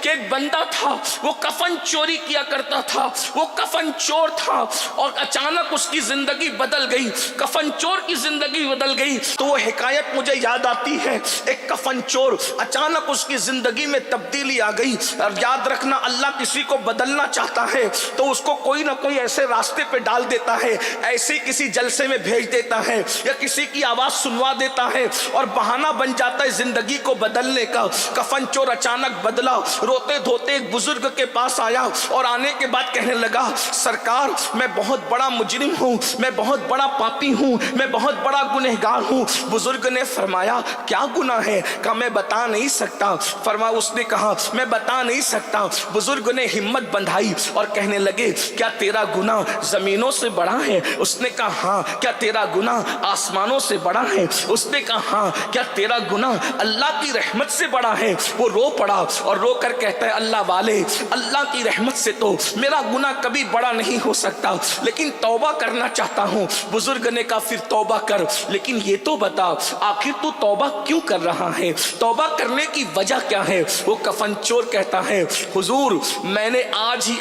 کہ ایک بندہ تھا وہ کفن چوری کیا کرتا تھا، وہ کفن چور تھا اور اچانک اس کی زندگی بدل گئی، کفن چور کی زندگی بدل گئی۔ تو وہ حکایت مجھے یاد آتی ہے، ایک کفن چور اچانک اس کی زندگی میں تبدیلی آ گئی۔ اور یاد رکھنا اللہ کسی کو بدلنا چاہتا ہے تو اس کو کوئی نہ کوئی ایسے راستے پہ ڈال دیتا ہے، ایسے کسی جلسے میں بھیج دیتا ہے یا کسی کی آواز سنوا دیتا ہے اور بہانہ بن جاتا ہے زندگی کو بدلنے کا۔ کفن چور اچانک بدلا، روتے دھوتے ایک بزرگ کے پاس آیا اور آنے کے بعد کہنے لگا سرکار میں بہت بڑا مجرم ہوں، میں بہت بڑا پاپی ہوں، میں بہت بڑا گنہگار ہوں۔ بزرگ نے فرمایا کیا گناہ ہے؟ کہا میں بتا نہیں سکتا۔ فرمایا، اس نے کہا میں بتا نہیں سکتا۔ بزرگ نے ہمت بندھائی اور کہنے لگے کیا تیرا گناہ زمینوں سے بڑا ہے؟ اس نے کہا ہاں۔ کیا تیرا گناہ آسمانوں سے بڑا ہے؟ اس نے کہا ہاں۔ کیا تیرا گناہ اللہ کی رحمت سے بڑا ہے؟ وہ رو پڑا اور رو کر کہتا ہے اللہ والے، اللہ کی رحمت سے تو میرا گناہ کبھی بڑا نہیں ہو سکتا، لیکن توبہ کرنا چاہتا ہوں۔ بزرگ نے کہا پھر توبہ کر، لیکن یہ تو بتا آخر تو توبہ کیوں کر رہا ہے؟ توبہ کرنے کی وجہ کیا ہے؟ وہ کفن چور کہتا ہے حضور میں نے آج ہی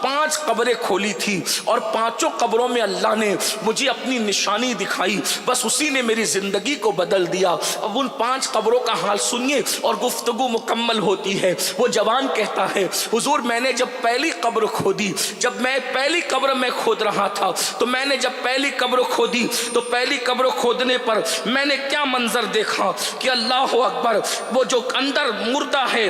5 قبریں کھولی تھی اور 5 قبروں میں اللہ نے مجھے اپنی نشانی دکھائی، بس اسی نے میری زندگی کو بدل دیا۔ اب ان 5 قبروں کا حال سنیے اور گفتگو مکمل ہوتی ہے۔ وہ جوان کہتا ہے حضور میں نے جب پہلی قبر کھودی، جب میں پہلی قبر میں کھود رہا تھا تو میں نے جب پہلی قبر کھودی تو پہلی قبر کھودنے پر میں نے کیا منظر دیکھا کہ اللہ اکبر، وہ جو اندر مردہ ہے،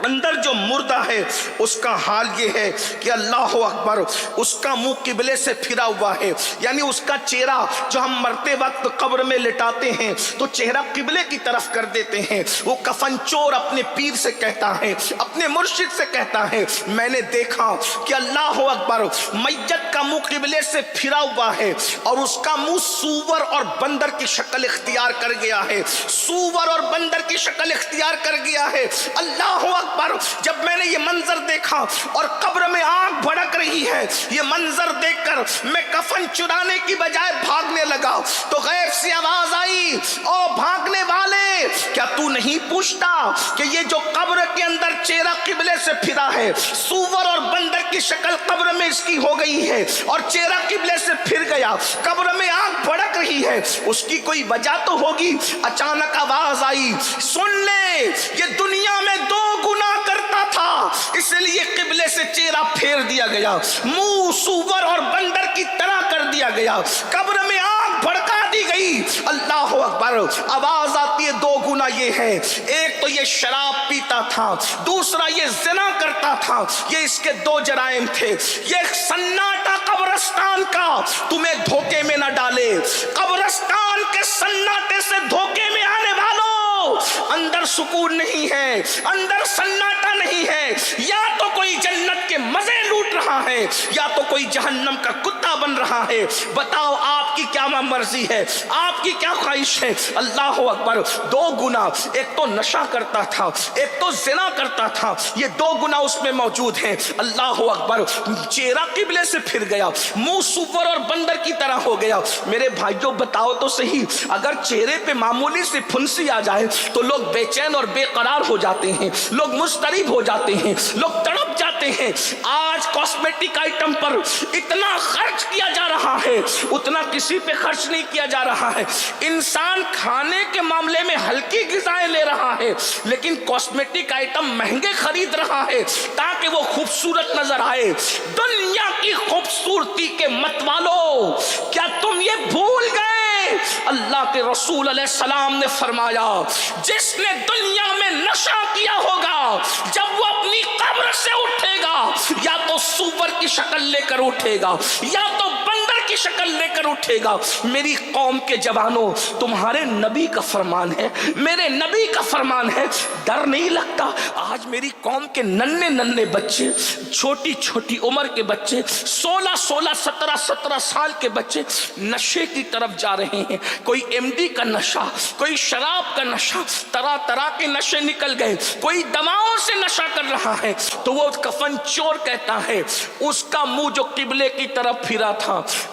اندر جو مردہ ہے اس کا حال یہ ہے کہ اللہ اکبر اس کا منہ قبلے سے پھرا ہوا ہے، یعنی اس کا چہرہ جو ہم مرتے وقت قبر میں لٹاتے ہیں تو چہرہ قبلے کی طرف کر دیتے ہیں۔ وہ کفن چور اپنے پیر سے کہتا ہے، اپنے مرشد سے کہتا ہے میں نے دیکھا کہ اللہ اکبر میت کا منہ قبلے سے پھرا ہوا ہے اور اس کا منہ سور اور بندر کی شکل اختیار کر گیا ہے، سور اور بندر کی شکل اختیار کر گیا ہے۔ اللہ اکبر، جب میں نے یہ منظر دیکھا اور قبر میں آنکھ بھڑک رہی ہے، یہ منظر دیکھ کر میں کفن چرانے کی بجائے بھاگنے لگا تو غیب سے آواز آئی او بھاگنے والے، کیا تو نہیں پوچھتا کہ یہ جو قبر کے اندر چہرہ قبلے سے پھرا ہے، سور اور بندر کی شکل قبر میں اس کی ہو گئی ہے اور چہرہ قبلے سے پھر گیا، قبر میں آنکھ بھڑک رہی ہے، اس کی کوئی وجہ تو ہوگی۔ اچانک آواز آئی سن لے، یہ دنیا میں 2 گناہ کرتا تھا اس لیے قبلے سے چہرہ پھیر دیا گیا، منہ سور اور بندر کی طرح کر دیا گیا، قبر میں آنکھ بھڑکا دی گئی۔ اللہ اکبر، آواز آتی ہے 2 گناہ یہ ہے، ایک تو یہ شراب پیتا تھا، دوسرا یہ زنا کرتا تھا، یہ اس کے 2 جرائم تھے۔ یہ سناٹا قبرستان کا تمہیں دھوکے میں نہ ڈالے، قبرستان کے سناٹے سے دھوکے میں آنے والوں اندر سکون نہیں ہے، اندر سناٹا نہیں ہے، یا تو کوئی جنت کے مزے لوٹ رہا ہے یا تو کوئی جہنم کا کتا بن رہا ہے۔ بتاؤ آپ کی کیا مرضی ہے، آپ کی کیا خواہش ہے؟ اللہ اکبر، 2 گناہ، ایک تو نشہ کرتا تھا، ایک تو زنا کرتا تھا، یہ 2 گناہ اس میں موجود ہیں۔ اللہ اکبر، چہرہ قبلے سے پھر گیا، منہ سور اور بندر کی طرح ہو گیا۔ میرے بھائیوں بتاؤ تو صحیح، اگر چہرے پہ معمولی سی پھنسی آ جائے تو لوگ بے چین اور بے قرار ہو جاتے ہیں، لوگ مضطرب ہو جاتے ہیں، لوگ تڑپ جاتے ہیں۔ آج کاسمیٹک آئٹم پر اتنا خرچ کیا جا رہا ہے اتنا کسی پہ خرچ نہیں کیا جا رہا ہے۔ انسان کھانے کے معاملے میں ہلکی غذائیں لے رہا ہے لیکن کاسمیٹک آئٹم مہنگے خرید رہا ہے تاکہ وہ خوبصورت نظر آئے۔ دنیا کی خوبصورتی کے مت والو، کیا تم یہ بھول گئے اللہ کے رسول علیہ السلام نے فرمایا جس نے دنیا میں نشہ کیا ہوگا جب وہ اپنی قبر سے اٹھے گا یا تو سور کی شکل لے کر اٹھے گا یا تو بندر کی شکل لے کر اٹھے گا۔ میری قوم کے جوانوں، تمہارے نبی کا فرمان ہے، میرے نبی کا فرمان ہے، ڈر نہیں لگتا؟ آج میری قوم کے ننھے بچے، چھوٹی چھوٹی عمر کے بچے، 16 17 سال کے بچے نشے کی طرف جا رہے ہیں۔ کوئی ایم ڈی کا نشہ، کوئی شراب کا نشہ، طرح طرح کے نشے نکل گئے، کوئی دواؤں سے نشہ کر رہا ہے۔ تو وہ کفن چور کہتا ہے اس کا منہ جو قبلے کی طرف پھرا تھا